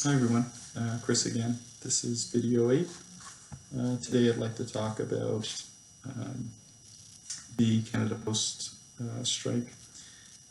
Hi everyone, Chris again. This is video 8. Today I'd like to talk about the Canada Post strike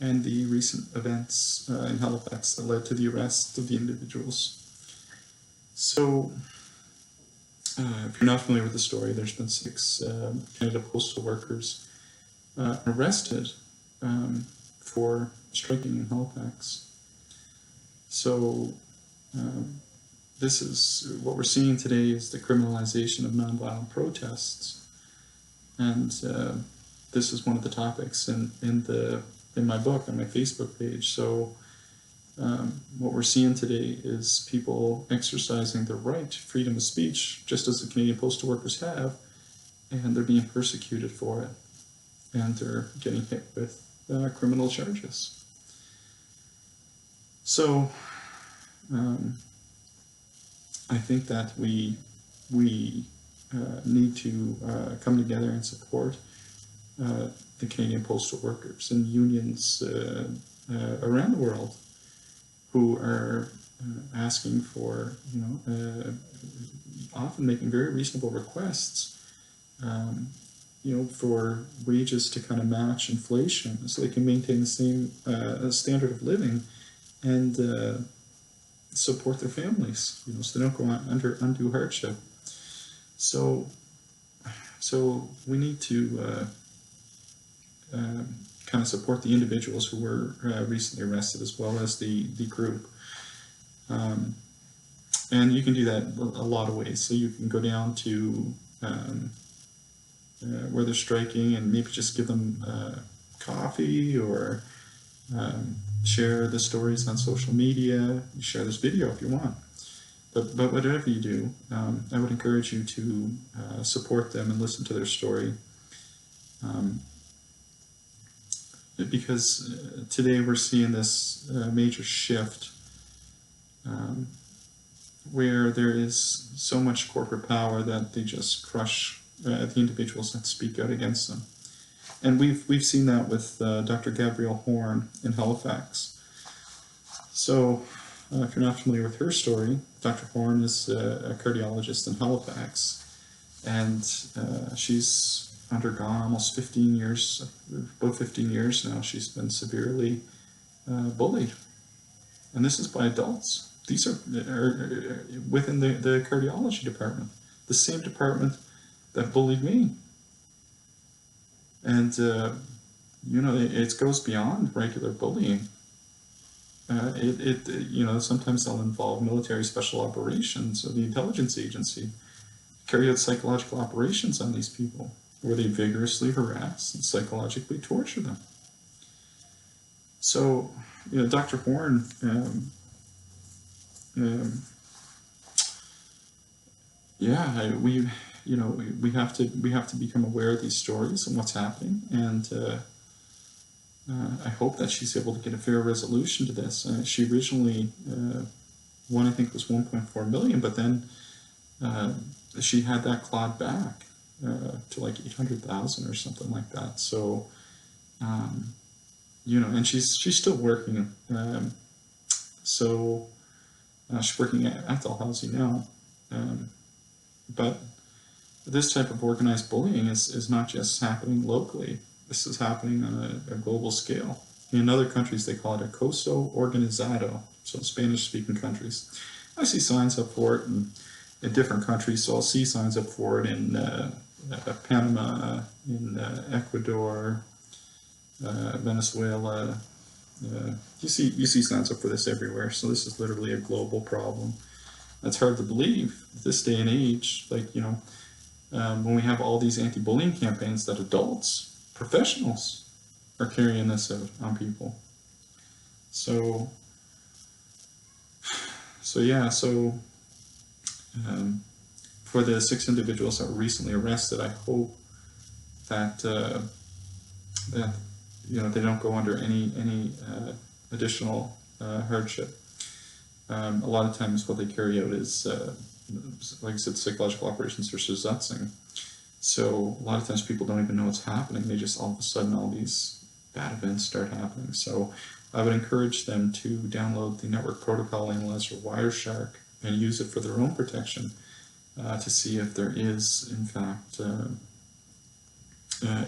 and the recent events in Halifax that led to the arrest of the individuals. So, if you're not familiar with the story, there's been 6 Canada Postal workers arrested for striking in Halifax. So, this is what we're seeing today is the criminalization of nonviolent protests, and this is one of the topics in my book on my Facebook page. So what we're seeing today is people exercising their right to freedom of speech, just as the Canadian postal workers have, and they're being persecuted for it, and they're getting hit with criminal charges. So I think that we need to come together and support the Canadian postal workers and unions around the world who are asking for, often making very reasonable requests, for wages to kind of match inflation so they can maintain the same standard of living and support their families, so they don't go under undue hardship. So we need to kind of support the individuals who were recently arrested, as well as the group. And you can do that a lot of ways. So you can go down to where they're striking and maybe just give them coffee, or share the stories on social media. You share this video if you want, but whatever you do, I would encourage you to support them and listen to their story, because today we're seeing this major shift where there is so much corporate power that they just crush the individuals that speak out against them. And we've seen that with Dr. Gabrielle Horn in Halifax. So if you're not familiar with her story, Dr. Horn is a cardiologist in Halifax, and she's undergone almost 15 years, about 15 years now, she's been severely bullied. And this is by adults. These are within the cardiology department, the same department that bullied me. And, it goes beyond regular bullying. Sometimes they'll involve military special operations or the intelligence agency, carry out psychological operations on these people, where they vigorously harass and psychologically torture them. So, Dr. Horn, we have to become aware of these stories and what's happening, and I hope that she's able to get a fair resolution to this. She originally won, I think it was 1.4 million, but then she had that clawed back to like 800,000 or something like that. So and she's still working. She's working at Dalhousie now. But this type of organized bullying is not just happening locally. This is happening on a global scale. In other countries, they call it acoso organizado, so Spanish-speaking countries. I see signs up for it in different countries, so I'll see signs up for it in Panama, in Ecuador, Venezuela. You see signs up for this everywhere, so this is literally a global problem. That's hard to believe at this day and age, when we have all these anti-bullying campaigns, that adults, professionals, are carrying this out on people. So for the 6 individuals that were recently arrested, I hope that they don't go under any additional hardship. A lot of times what they carry out is, like I said, psychological operations for zutzing. So a lot of times people don't even know what's happening. They just all of a sudden all these bad events start happening. So I would encourage them to download the Network Protocol Analyzer Wireshark and use it for their own protection to see if there is, in fact,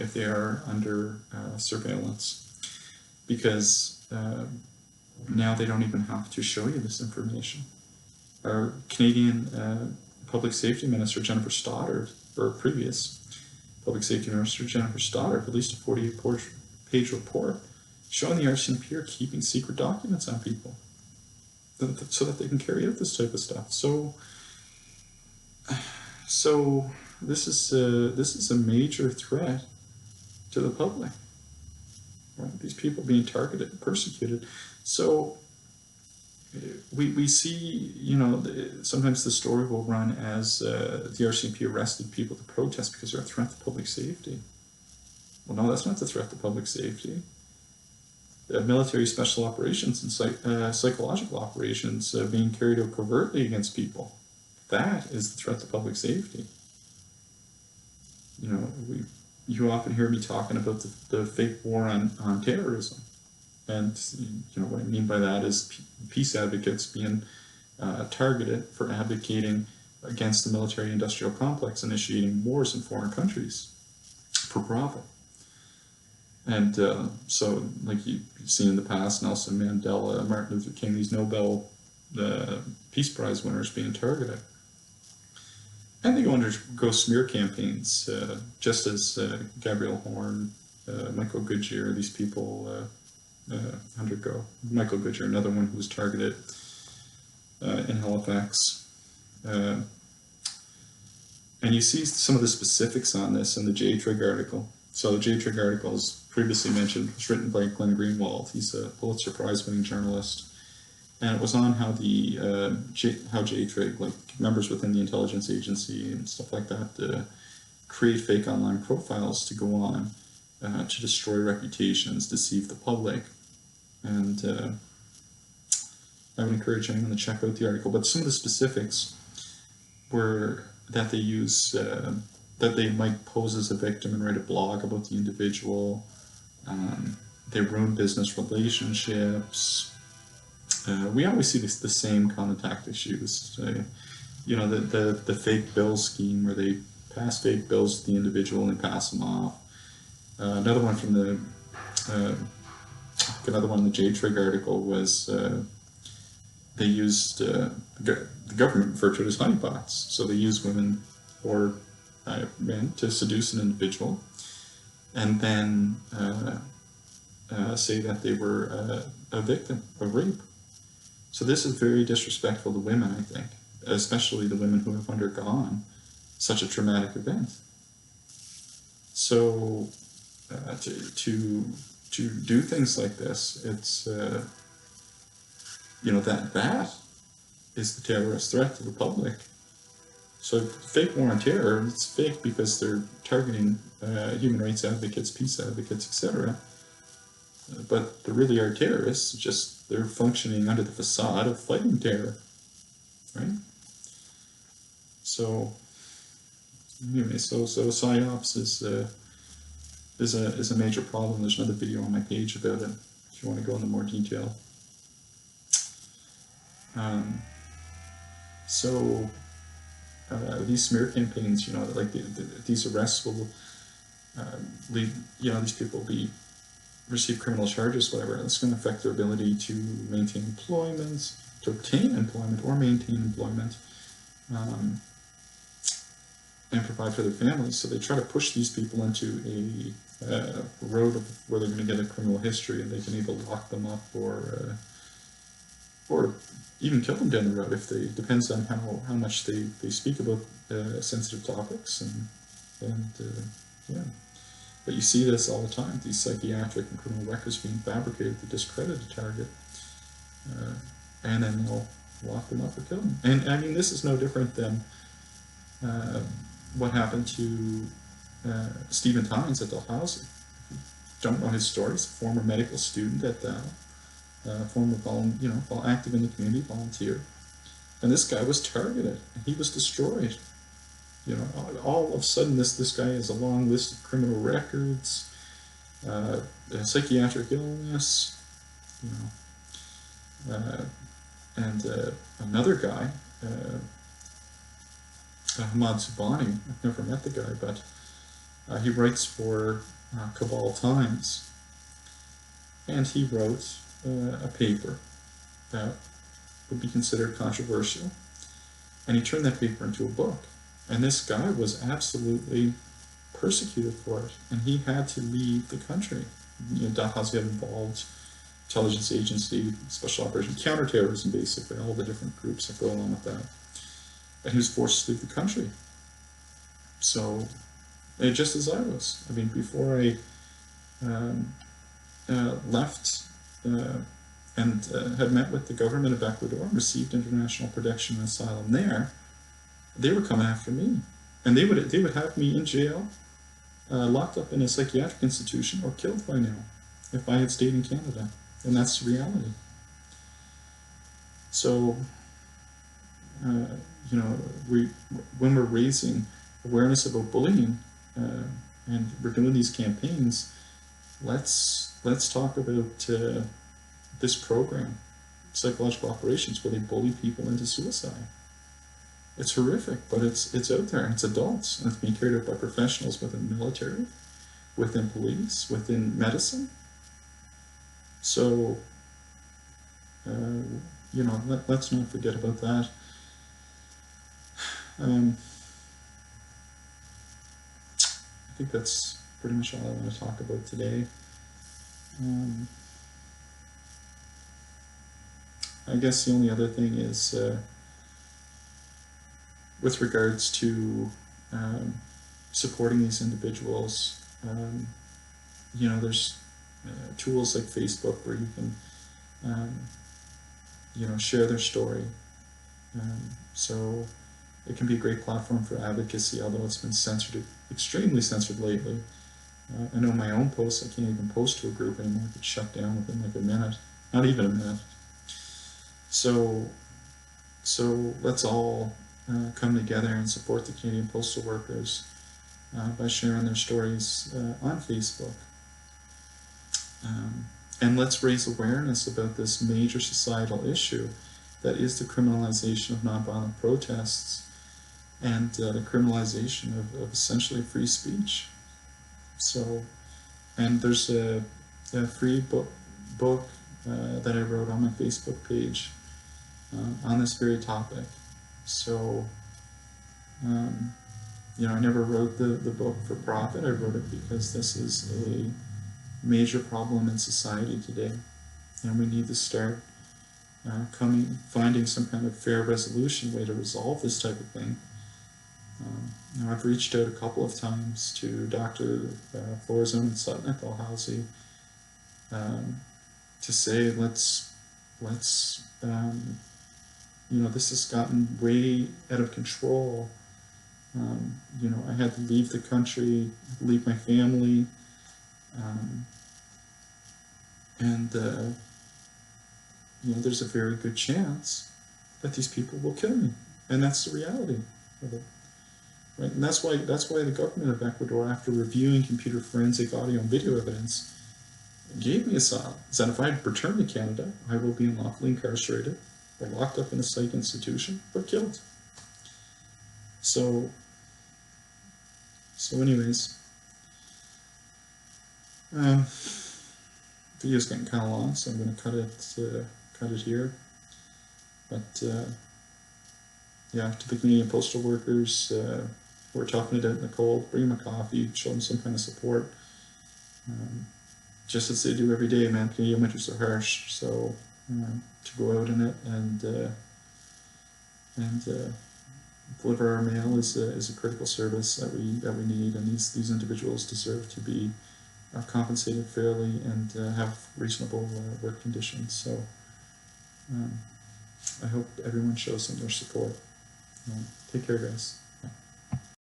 if they are under surveillance. Because now they don't even have to show you this information. Our Canadian Public Safety Minister, Jennifer Stoddart, or previous Public Safety Minister, Jennifer Stoddart, released a 48-page report showing the RCMP are keeping secret documents on people so that they can carry out this type of stuff. So this is a major threat to the public. Right? These people being targeted and persecuted. So we see, sometimes the story will run as the RCMP arrested people to protest because they're a threat to public safety. Well, no, that's not the threat to public safety. Military special operations and psychological operations being carried out covertly against people. That is the threat to public safety. You often hear me talking about the fake war on terrorism. And what I mean by that is peace advocates being targeted for advocating against the military-industrial complex, initiating wars in foreign countries for profit. And so, like you've seen in the past, Nelson Mandela, Martin Luther King, these Nobel Peace Prize winners being targeted. And they go undergo smear campaigns, just as Gabrielle Horn, Michael Goodyear, these people undergo. Michael Goodyear, another one who was targeted in Halifax. And you see some of the specifics on this in the J-Trig article. So the J-Trig article, as previously mentioned, was written by Glenn Greenwald. He's a Pulitzer Prize-winning journalist. And it was on how how J-Trig, like members within the intelligence agency and stuff like that, create fake online profiles to go on to destroy reputations, deceive the public. And I would encourage anyone to check out the article. But some of the specifics were that they use, that they might pose as a victim and write a blog about the individual. They ruin business relationships. We always see the same contact issues. The fake bill scheme where they pass fake bills to the individual and pass them off. Another one from another one in the J-Trig article was they used the government referred to it as honeypots. So they use women or men to seduce an individual, and then say that they were a victim of rape. So this is very disrespectful to women, I think, especially the women who have undergone such a traumatic event. So to do things like this, it's that is the terrorist threat to the public. So fake war on terror, it's fake because they're targeting human rights advocates, peace advocates, etc. But they really are terrorists, just they're functioning under the facade of fighting terror, right? So anyway, so PSYOPs is a major problem. There's another video on my page about it if you want to go into more detail. These smear campaigns, like these arrests will lead, these people will receive criminal charges, whatever. It's going to affect their ability to maintain employment, to obtain employment or maintain employment, and provide for their families. So they try to push these people into a road where they're going to get a criminal history, and they can either lock them up or even kill them down the road if they, depends on how much they speak about sensitive topics and yeah. But you see this all the time, these psychiatric and criminal records being fabricated to discredit a target, and then they'll lock them up or kill them. And I mean, this is no different than what happened to Stephen Tynes at Dalhousie. If you don't know his story, he's a former medical student at former active in the community, volunteer. And this guy was targeted, and he was destroyed. All of a sudden, this guy has a long list of criminal records, psychiatric illness, you know. And another guy, Ahmad Subani, I've never met the guy, but he writes for Cabal Times, and he wrote a paper that would be considered controversial, and he turned that paper into a book. And this guy was absolutely persecuted for it, and he had to leave the country. You know, Dachau's had involved intelligence agency, special operation, counterterrorism, basically, all the different groups that go along with that. And he was forced to leave the country. So, just as I was. I mean, before I left and had met with the government of Ecuador and received international protection and asylum there, they were coming after me. And they would have me in jail, locked up in a psychiatric institution, or killed by now if I had stayed in Canada. And that's the reality. So, you know, when we're raising awareness about bullying and we're doing these campaigns, let's talk about this program, psychological operations, where they bully people into suicide. It's horrific, but it's out there, and it's adults, and it's being carried out by professionals within the military, within police, within medicine. So, you know, let's not forget about that. I think that's pretty much all I want to talk about today. I guess the only other thing is with regards to supporting these individuals, you know, there's tools like Facebook where you can, you know, share their story. So it can be a great platform for advocacy, although it's been censored, extremely censored lately. I know my own posts, I can't even post to a group anymore. It gets shut down within like a minute, not even a minute. So let's all come together and support the Canadian postal workers by sharing their stories on Facebook. And let's raise awareness about this major societal issue that is the criminalization of nonviolent protests and the criminalization of essentially free speech. So, and there's a free book that I wrote on my Facebook page on this very topic. So, you know, I never wrote the book for profit. I wrote it because this is a major problem in society today, and we need to start finding some kind of fair resolution way to resolve this type of thing. You know, I've reached out a couple of times to Dr. Florzone and Sutton at Dalhousie to say let's you know, this has gotten way out of control. You know, I had to leave the country, leave my family, and you know, there's a very good chance that these people will kill me, and that's the reality of it. Right? And that's why the government of Ecuador, after reviewing computer forensic audio and video evidence, gave me asylum. Said if I return to Canada, I will be unlawfully incarcerated, or locked up in a psych institution, or killed. So anyways, video's getting kind of long, so I'm going to cut it here. But yeah, to the Canadian postal workers who are toughing it out in the cold, bring them a coffee, show them some kind of support. Just as they do every day, man. Canadian winters are harsh, so to go out in it and deliver our mail is a critical service that we need, and these individuals deserve to be compensated fairly and have reasonable work conditions. So I hope everyone shows them their support. Take care, guys.